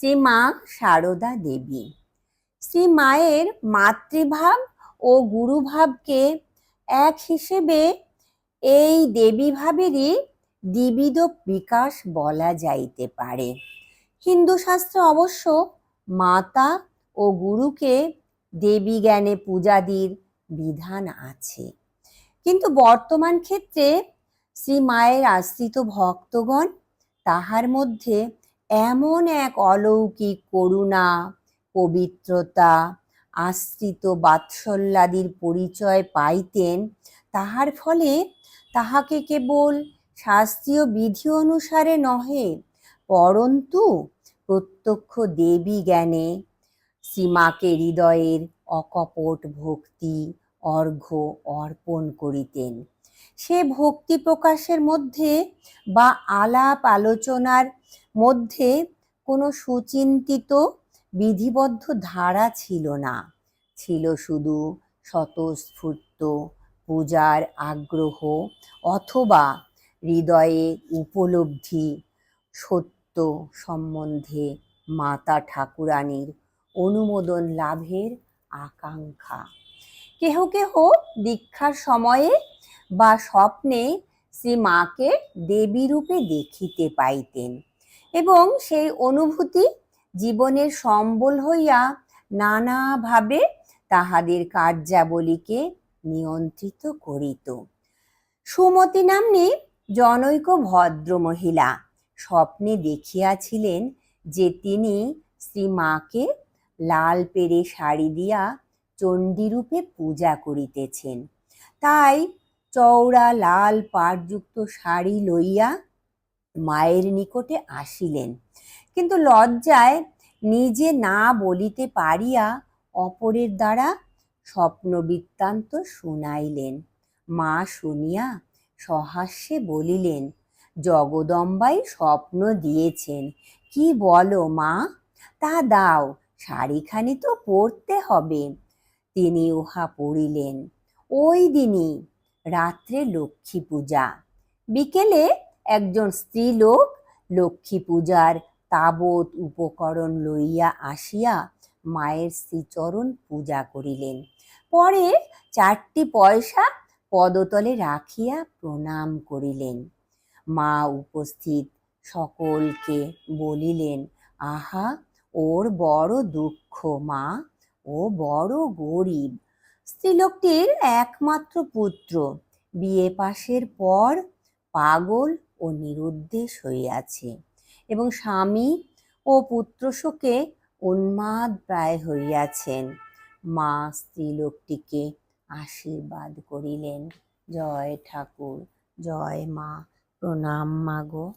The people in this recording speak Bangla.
শ্রীমা সারদা দেবী। শ্রী মায়ের মাতৃভাব ও গুরুভাবকে এক হিসেবে এই দেবী ভাবেরই দ্বিবিধ বিকাশ বলা যাইতে পারে। হিন্দু শাস্ত্রে অবশ্য মাতা ও গুরুকে দেবী জ্ঞানে পূজাদির বিধান আছে, কিন্তু বর্তমান ক্ষেত্রে শ্রী মায়ের আশ্রিত ভক্তগণ তাহার মধ্যে এমন এক অলৌকিক করুণা, পবিত্রতা, আশ্রিত বাৎসল্যাদির পরিচয় পাইতেন, তাহার ফলে তাহাকে কেবল শাস্ত্রীয় বিধি অনুসারে নহে, পরন্তু প্রত্যক্ষ দেবী জ্ঞানে শ্রীমাকে হৃদয়ের অকপট ভক্তি অর্ঘ্য অর্পণ করিতেন। সে ভক্তি প্রকাশের মধ্যে বা আলাপ আলোচনার মধ্যে কোনো সুচিন্তিত বিধিবদ্ধ ধারা ছিল না, ছিল শুধু স্বতঃস্ফূর্ত পূজার আগ্রহ অথবা হৃদয়ে উপলব্ধি, সত্য সম্বন্ধে মাতা ঠাকুরানীর অনুমোদন লাভের আকাঙ্ক্ষা। কেহ কেহ দীক্ষার সময়ে বা স্বপ্নে শ্রী মাকে দেবী রূপে দেখিতে পাইতেন এবং সেই অনুভূতি জীবনের সম্বল হইয়া নানাভাবে তাহাদের কার্যাবলীকে নিয়ন্ত্রিত করিত। সুমতি নাম্নী জনৈক ভদ্র মহিলা স্বপ্নে দেখিয়াছিলেন যে তিনি শ্রী মাকে লাল পেড়ে শাড়ি দিয়া চণ্ডীরূপে পূজা করিতেছেন। তাই চওড়া লাল পাড়যুক্ত শাড়ি লইয়া মায়ের নিকটে আসিলেন, কিন্তু লজ্জায় নিজে না বলিতে পারিয়া অপরের দ্বারা স্বপ্ন বৃত্তান্ত শুনাইলেন। মা শুনিয়া সহাস্যে বলিলেন, জগদম্বাই স্বপ্ন দিয়েছেন, কি বলো মা, তা দাও, শাড়িখানি তো পরতে হবে। তিনি উহা পড়িলেন। ওই দিনই রাত্রে লক্ষ্মী পূজা। বিকেলে একজন স্ত্রীলোক লক্ষ্মী পূজার তাবৎ উপকরণ লইয়া আসিয়া মায়ের শ্রীচরণ পূজা করিলেন। পরে 4টি পয়সা পদতলে রাখিয়া প্রণাম করিলেন। মা উপস্থিত সকলকে বলিলেন, আহা, ওর বড় দুঃখ মা, ও বড় গরিব। স্ত্রীলোকটির একমাত্র পুত্র বিয়ে পাশের পর পাগল ও নিরুদ্দেশ হইয়াছে এবং স্বামী ও পুত্র শোকে উন্মাদ প্রায় হইয়াছেন। মা স্ত্রীলোকটিকে আশীর্বাদ করিলেন। জয় ঠাকুর, জয় মা, প্রণাম মাগো।